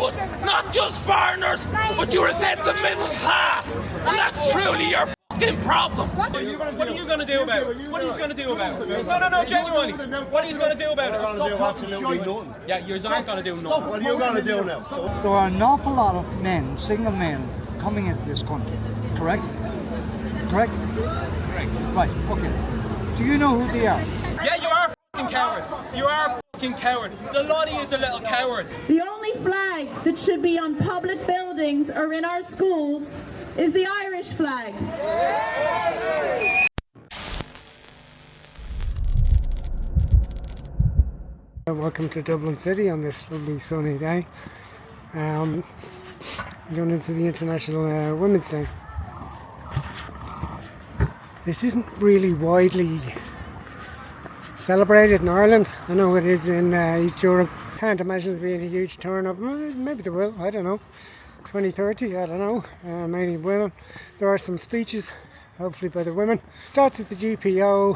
anyone, not just foreigners, but you resent the middle class, and that's truly your fucking problem. What are you going to do about it? What are you going to do about it? No, genuinely. What are you going to do about it? I'm going to do absolutely nothing. Yeah, you aren't going to do nothing. What are you going to do now? There are an awful lot of men, single men, coming into this country, correct? Correct? Correct. Right, okay. Do you know who they are? Yeah, you are a fucking coward. You are a fucking coward. The lot of you is a little cowards. The only flag that should be on public buildings or in our schools is the Irish flag. Welcome to Dublin City on this lovely sunny day. Going into the International Women's Day. This isn't really widely celebrated in Ireland. I know it is in East Europe. Can't imagine there being a huge turn up. Maybe there will, I don't know. 2030, I don't know. Mainly women. There are some speeches, hopefully by the women. Starts at the GPO,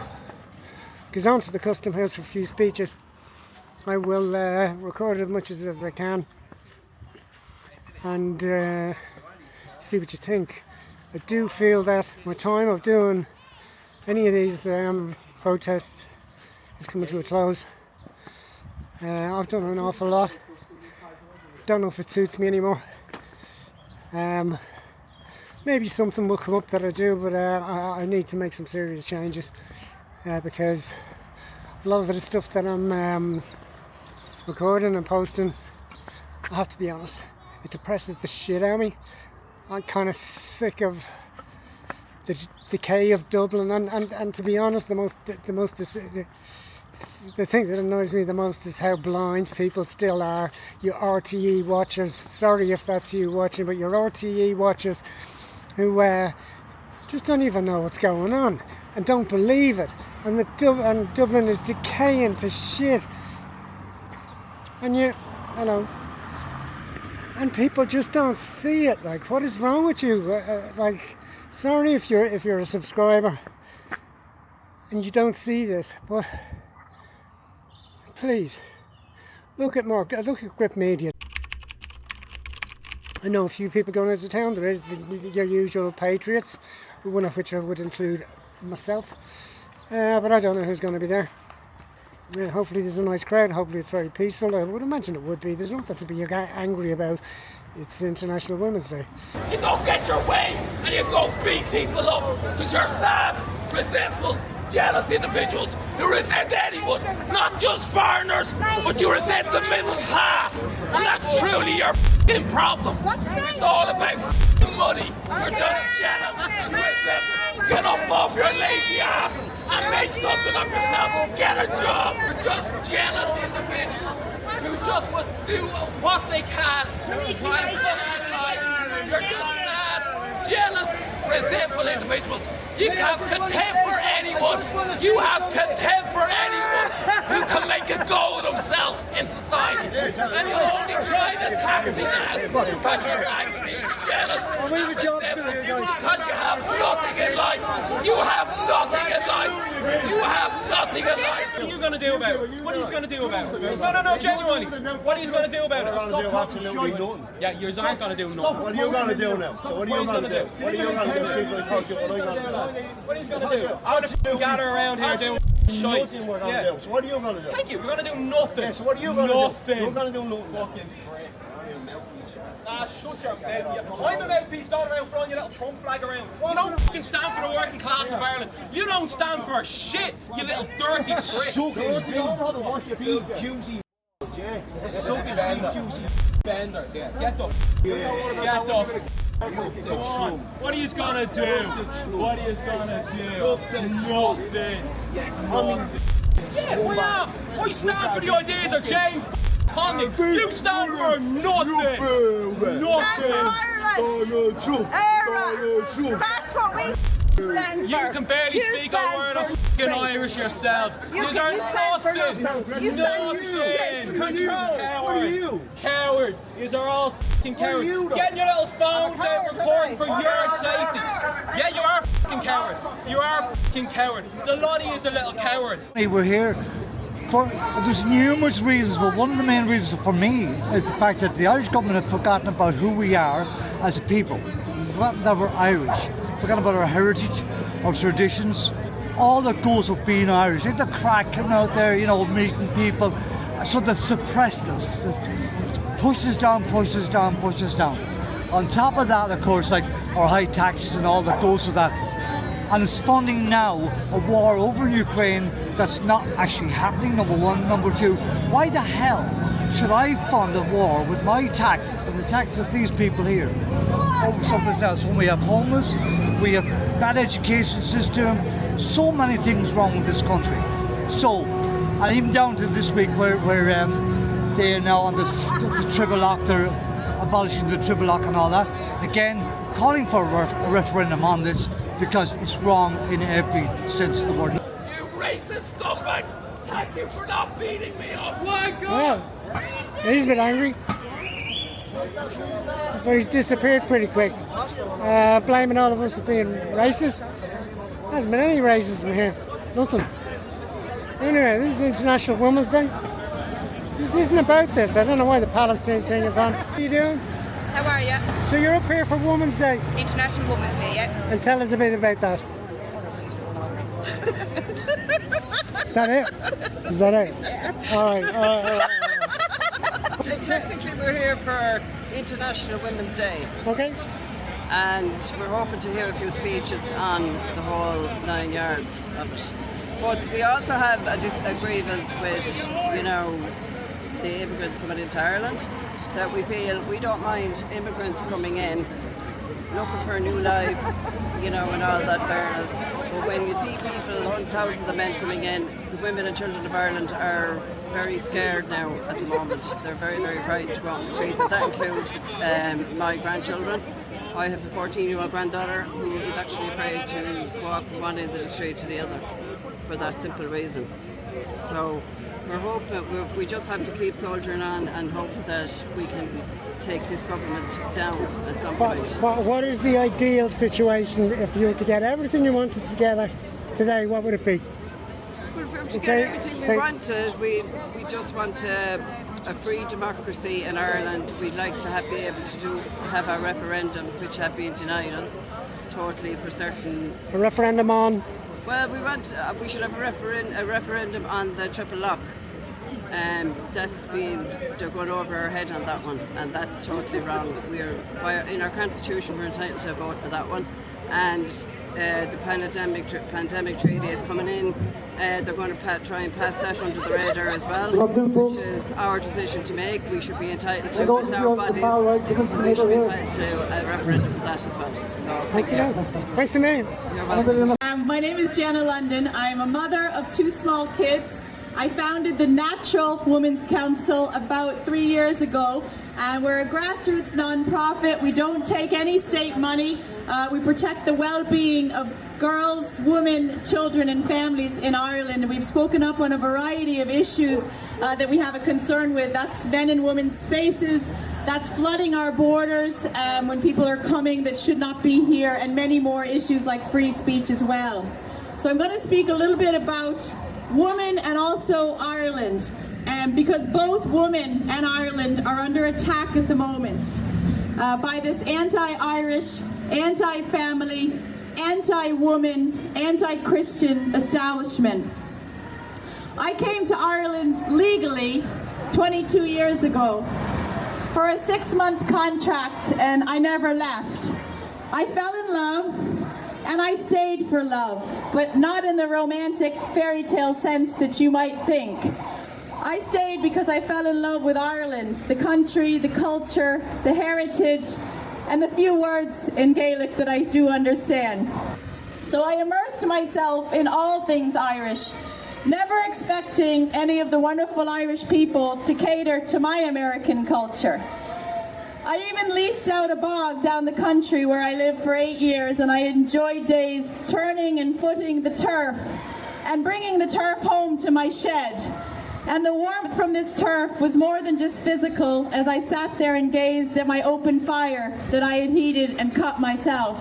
goes on to the Custom House for a few speeches. I will record as much as I can and see what you think. I do feel that my time of doing any of these protests is coming to a close. I've done an awful lot. Don't know if it suits me anymore. Maybe something will come up that I do, but I need to make some serious changes because a lot of the stuff that I'm recording and posting, I have to be honest, it depresses the shit out of me. I'm kind of sick of the decay of Dublin, and to be honest, the thing that annoys me the most is how blind people still are. You RTE watchers, sorry if that's you watching, but your RTE watchers who just don't even know what's going on and don't believe it, and Dublin is decaying to shit, and you know, and people just don't see it. Like, what is wrong with you? Like, sorry if you're a subscriber and you don't see this, but please look at Grip Media. I know a few people going into town. There is your usual patriots, one of which I would include myself, but I don't know who's going to be there. Hopefully there's a nice crowd. Hopefully it's very peaceful. I would imagine it would be. There's nothing to be angry about. It's International Women's Day. You don't get your way and you go beat people up because you're sad, resentful, jealous individuals who resent anyone, not just foreigners, but you resent the middle class, and that's truly your fucking problem. It's all about fucking money. You're just jealous and resentful. Get up off your lazy ass and make something of yourself. Get a job. You're just jealous individuals who just would do what they can to try and justify. You're just sad, jealous, resentful individuals. You have contempt for anyone. You have contempt for anyone who can make a go of themselves in society. And you'll only try to attack me now because you're angry, jealous, and resentful, because you have nothing in life. You have nothing in life. You have nothing in life. What are you going to do about it? What are you going to do about it? No, genuinely. What are you going to do about it? I'm going to do absolutely nothing. Yeah, you aren't going to do nothing. What are you going to do now? So what are you going to do? What are you going to do? Since I told you what I'm going to do. What are you going to do? I'm going to gather around here doing shite. Nothing we're going to do. So what are you going to do? Thank you. We're going to do nothing. Yeah, so what are you going to do? Nothing. You're going to do nothing. Fucking prick. Shut your mouth. I'm a mouthpiece going around throwing your little Trump flag around. You don't fucking stand for the working class of Ireland. You don't stand for shit, you little dirty prick. Suck his big juicy. Yeah. Suck his big juicy. Benders, yeah. Get the Come on. What are you gonna do? What are you gonna do? Nothing. Yeah, we are. I stand for the ideas of James Conley. You stand for nothing. Nothing. Donald Trump. That's what we stand for. You can barely speak a word of fucking Irish yourselves. You stand for nothing. You stand for shit control. What are you? Cowards. These are all fucking cowards. Getting your little phones out recording for your safety. Yeah, you are a fucking coward. You are a fucking coward. The lot of you is a little cowards. Hey, we're here There's numerous reasons, but one of the main reasons for me is the fact that the Irish government have forgotten about who we are as a people. They've forgotten that we're Irish, forgotten about our heritage, our traditions, all that goes with being Irish. It's the crack coming out there, you know, meeting people. So they've suppressed us. Push us down, push us down, push us down. On top of that, of course, like our high taxes and all that goes with that. And it's funding now a war over Ukraine that's not actually happening, number one. Number two, why the hell should I fund a war with my taxes and the taxes of these people here over someplace else when we have homeless, we have bad education system, so many things wrong with this country. So, and even down to this week where they are now on the triple lock, they're abolishing the triple lock and all that. Again, calling for a referendum on this because it's wrong in every sense of the word. You racist scumbags! Thank you for not beating me up! My God! Well, he's a bit angry. But he's disappeared pretty quick. Blaming all of us for being racist. There hasn't been any racism here. Nothing. Anyway, this is International Women's Day. This isn't about this. I don't know why the Palestine thing is on. How are you doing? How are you? So you're up here for Women's Day. International Women's Day, yeah. And tell us a bit about that. Is that it? Is that it? All right. Technically, we're here for International Women's Day. Okay. And we're hoping to hear a few speeches on the whole 9 yards of it. But we also have a grievance with, you know, the immigrants coming into Ireland, that we feel we don't mind immigrants coming in, looking for a new life, you know, and all that fairness. But when you see people, thousands of men coming in, the women and children of Ireland are very scared now at the moment. They're very, very frightened to go on the streets, and that includes my grandchildren. I have a 14-year-old granddaughter who is actually afraid to walk from one end of the street to the other for that simple reason. So we're hoping, we just have to keep soldiering on and hope that we can take this government down at some point. What is the ideal situation if you were to get everything you wanted together today? What would it be? Well, to get everything we wanted, we just want a free democracy in Ireland. We'd like to be able to have our referendums, which have been denied us totally for certain. A referendum on? Well, we should have a referendum on the triple lock. They're going over our head on that one, and that's totally wrong. In our constitution, we're entitled to vote for that one. And the pandemic treaty is coming in. They're going to try and pass that under the radar as well, which is our decision to make. We should be entitled to, it's our bodies, we should be entitled to a referendum for that as well. So, thank you. Thanks a million. You're welcome. My name is Jenna London. I'm a mother of 2 small kids. I founded the Natural Women's Council about 3 years ago. We're a grassroots non-profit. We don't take any state money. We protect the well-being of girls, women, children and families in Ireland. We've spoken up on a variety of issues that we have a concern with. That's men and women's spaces. That's flooding our borders when people are coming that should not be here, and many more issues like free speech as well. So I'm going to speak a little bit about women and also Ireland, because both women and Ireland are under attack at the moment by this anti-Irish, anti-family, anti-woman, anti-Christian establishment. I came to Ireland legally 22 years ago for a 6-month contract, and I never left. I fell in love and I stayed for love, but not in the romantic fairy tale sense that you might think. I stayed because I fell in love with Ireland, the country, the culture, the heritage, and the few words in Gaelic that I do understand. So I immersed myself in all things Irish, never expecting any of the wonderful Irish people to cater to my American culture. I even leased out a bog down the country where I lived for 8 years, and I enjoyed days turning and footing the turf and bringing the turf home to my shed. And the warmth from this turf was more than just physical as I sat there and gazed at my open fire that I had heated and cut myself.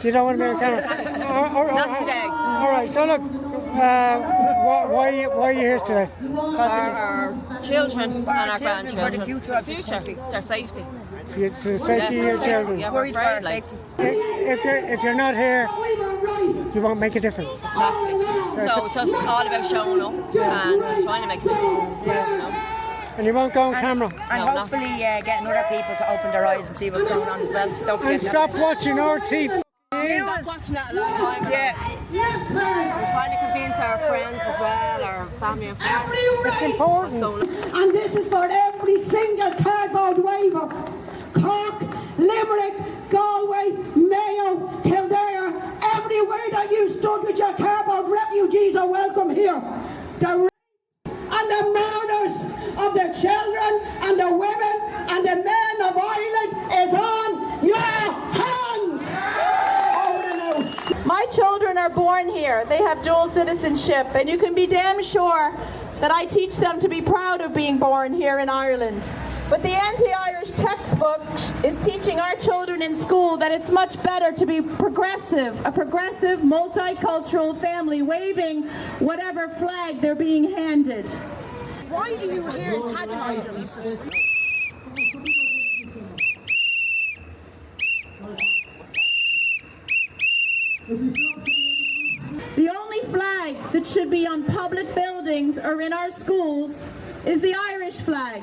You don't want to be on camera? Not today. All right, so look, Why are you here today? For our children and our grandchildren. For the future of this country. Their safety. For the safety of your children. Yeah, we're Worried for our afraid, like. safety. If you're not here, you won't make a difference. Exactly. So it's just all about showing up and trying to make a difference. You know? And you won't go on camera. And hopefully getting other people to open their eyes and see what's going on as well. Don't forget And stop watching RT. I've watching that a long time. Yeah. We're trying to convince our friends as well, our family and friends. It's important. And this is for every single cardboard waiver. Cork, Limerick, Galway, Mayo, Kildare, everywhere that you stood with your cardboard refugees are welcome here. The rapes and the murders of the children and the women and the men of Ireland is on your hands. My children are born here. They have dual citizenship, and you can be damn sure that I teach them to be proud of being born here in Ireland. But the anti-Irish textbook is teaching our children in school that it's much better to be progressive, a progressive, multicultural family waving whatever flag they're being handed. Why are you here antagonising us? The only flag that should be on public buildings or in our schools is the Irish flag.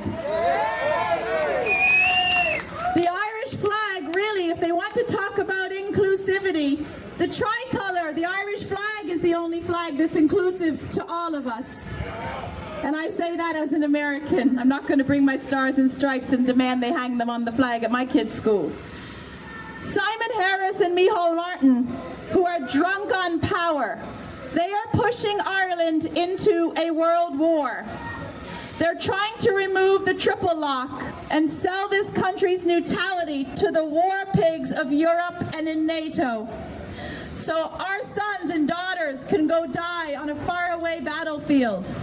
The Irish flag, really, if they want to talk about inclusivity, the tricolour, the Irish flag, is the only flag that's inclusive to all of us. And I say that as an American. I'm not going to bring my stars and stripes and demand they hang them on the flag at my kids' school. Simon Harris and Micheál Martin, who are drunk on power, they are pushing Ireland into a world war. They're trying to remove the triple lock and sell this country's neutrality to the war pigs of Europe and in NATO. So our sons and daughters can go die on a faraway battlefield.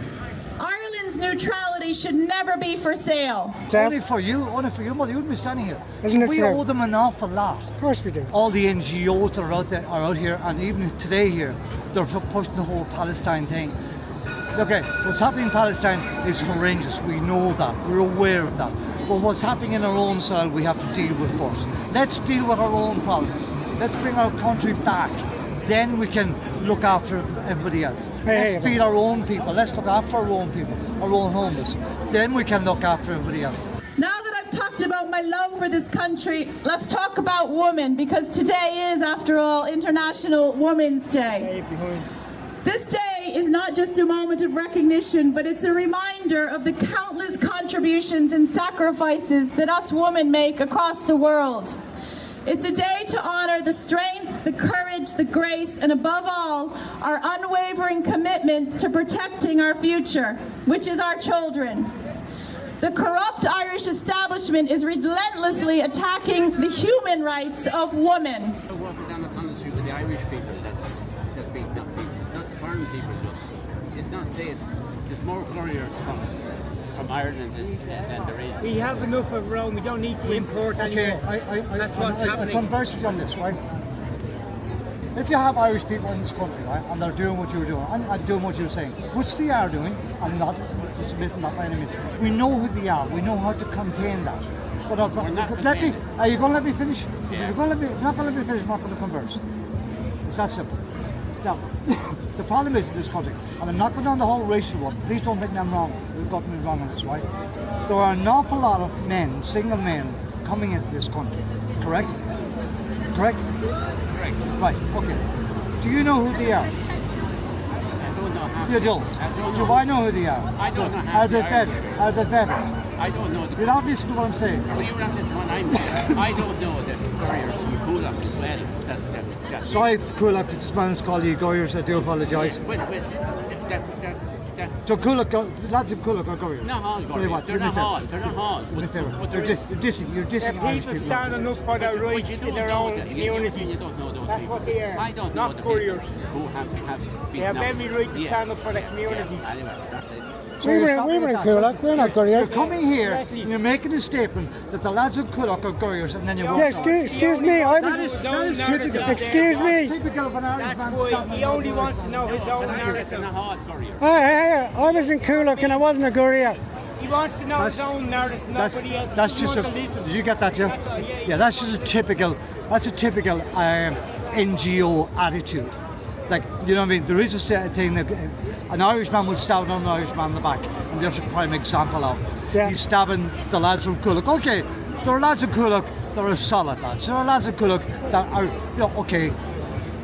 Ireland's neutrality should never be for sale. Only for you, mother. You wouldn't be standing here. Isn't it We true? owe them an awful lot. Of course we do. All the NGOs that are out here, and even today here, they're pushing the whole Palestine thing. Okay, what's happening in Palestine is horrendous. We know that. We're aware of that. But what's happening in our own soil, we have to deal with first. Let's deal with our own problems. Let's bring our country back. Then we can look after everybody else. Let's feed our own people. Let's look after our own people, our own homeless. Then we can look after everybody else. Now that I've talked about my love for this country, let's talk about women, because today is, after all, International Women's Day. This day is not just a moment of recognition, but it's a reminder of the countless contributions and sacrifices that us women make across the world. It's a day to honor the strength, the courage, the grace, and above all, our unwavering commitment to protecting our future, which is our children. The corrupt Irish establishment is relentlessly attacking the human rights of women. I work down the Dublin City with the Irish people that's being done. It's not the foreign people just. It's not safe. There's more couriers from Ireland than there is. We have enough of Rome. We don't need to import anymore. That's what's happening. I converse with you on this, right? If you have Irish people in this country, right, and they're doing what you're doing, and doing what you're saying, which they are doing, and not dismissing that by any means, we know who they are. We know how to contain that. But are you going to let me finish? Yeah. If you're not going to let me finish, I'm not going to converse. It's that simple. Now, the problem is in this country, and I'm not going down the whole racial one, please don't think I'm wrong, you've got me wrong on this, right? There are an awful lot of men, single men, coming into this country, correct? Correct? Correct. Right, okay. Do you know who they are? I don't know. You don't? Do I know who they are? I don't know. Are they vetted? Are they vetted? I don't know. You're not listening to what I'm saying. Well, you're not listening to what I'm saying. I don't know that couriers from Kulak as well. That's Sorry, Kulak, this man's called you Goyers, I do apologise. So Kulak, lads of Kulak are Goyers? Not all Goyers. They're not all. They're not all. You're dissing Irish people. Standing up for their rights in their own communities. You don't know those That's people. what they are. I don't know not the couriers. people who have They have every right to stand up for their communities. Anyway, We were in Coolock, we're not Gurriers. You're coming here, and you're making a statement that the lads of Coolock are Gurriers, and then you walk Yeah, excuse me, I was... That is typical. Excuse me. That's typical of an Irishman. He only wants to know his own narrative. I was in Coolock and I wasn't a Gurrier. He wants to know his own narrative. That's just a. Did you get that, Jim? Yeah, that's just a typical. That's a typical NGO attitude. Like, you know what I mean? There is a thing that an Irishman will stab an Irishman in the back, and there's a prime example of. Yeah. He's stabbing the lads from Coolock. Okay, there are lads of Coolock that are solid lads. There are lads of Coolock that are, okay.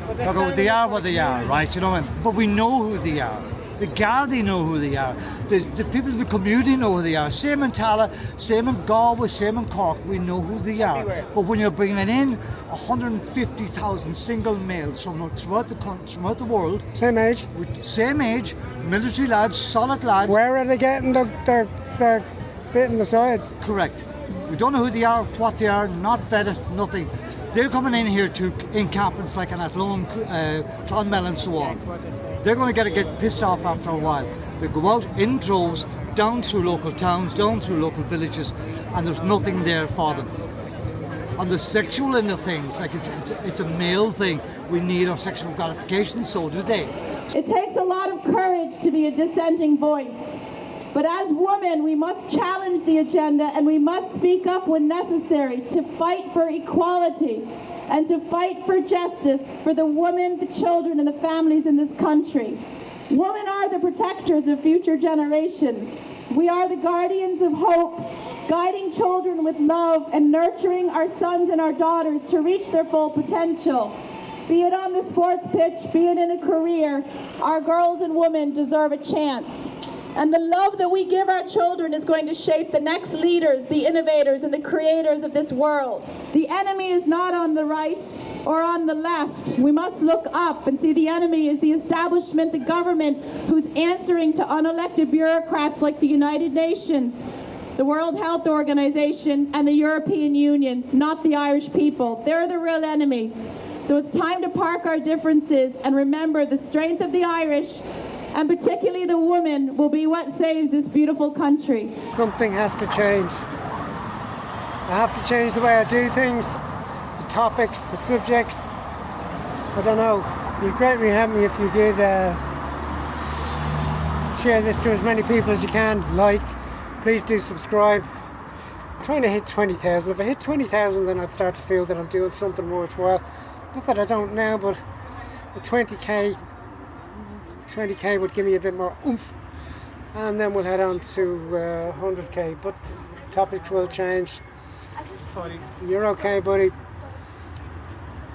Look, they are what they are, right? You know what I mean? But we know who they are. The Gardaí know who they are. The people in the community know who they are. Same in Tala, same in Galway, same in Cork. We know who they are. But when you're bringing in 150,000 single males from throughout the world, same age, military lads, solid lads. Where are they getting their bit in the side? Correct. We don't know who they are, what they are, not vetted, nothing. They're coming in here to encampments like an Athlone, Clonmel and so on. They're going to get pissed off after a while. They go out in droves, down through local towns, down through local villages, and there's nothing there for them. On the sexual end of things, like it's a male thing, we need our sexual gratification, so do they. It takes a lot of courage to be a dissenting voice. But as women, we must challenge the agenda and we must speak up when necessary to fight for equality and to fight for justice for the women, the children, and the families in this country. Women are the protectors of future generations. We are the guardians of hope, guiding children with love and nurturing our sons and our daughters to reach their full potential. Be it on the sports pitch, be it in a career, our girls and women deserve a chance. And the love that we give our children is going to shape the next leaders, the innovators, and the creators of this world. The enemy is not on the right or on the left. We must look up and see the enemy is the establishment, the government, who's answering to unelected bureaucrats like the United Nations, the World Health Organization, and the European Union, not the Irish people. They're the real enemy. So it's time to park our differences and remember the strength of the Irish, and particularly the woman, will be what saves this beautiful country. Something has to change. I have to change the way I do things, the topics, the subjects. I don't know. You'd greatly help me if you did share this to as many people as you can. Please do subscribe. I'm trying to hit 20,000. If I hit 20,000, then I'd start to feel that I'm doing something worthwhile. Not that I don't now, but the 20k would give me a bit more oomph, and then we'll head on to 100k, but topics will change. You're okay, buddy.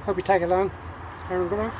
Hope you take it along. Aaron, go on.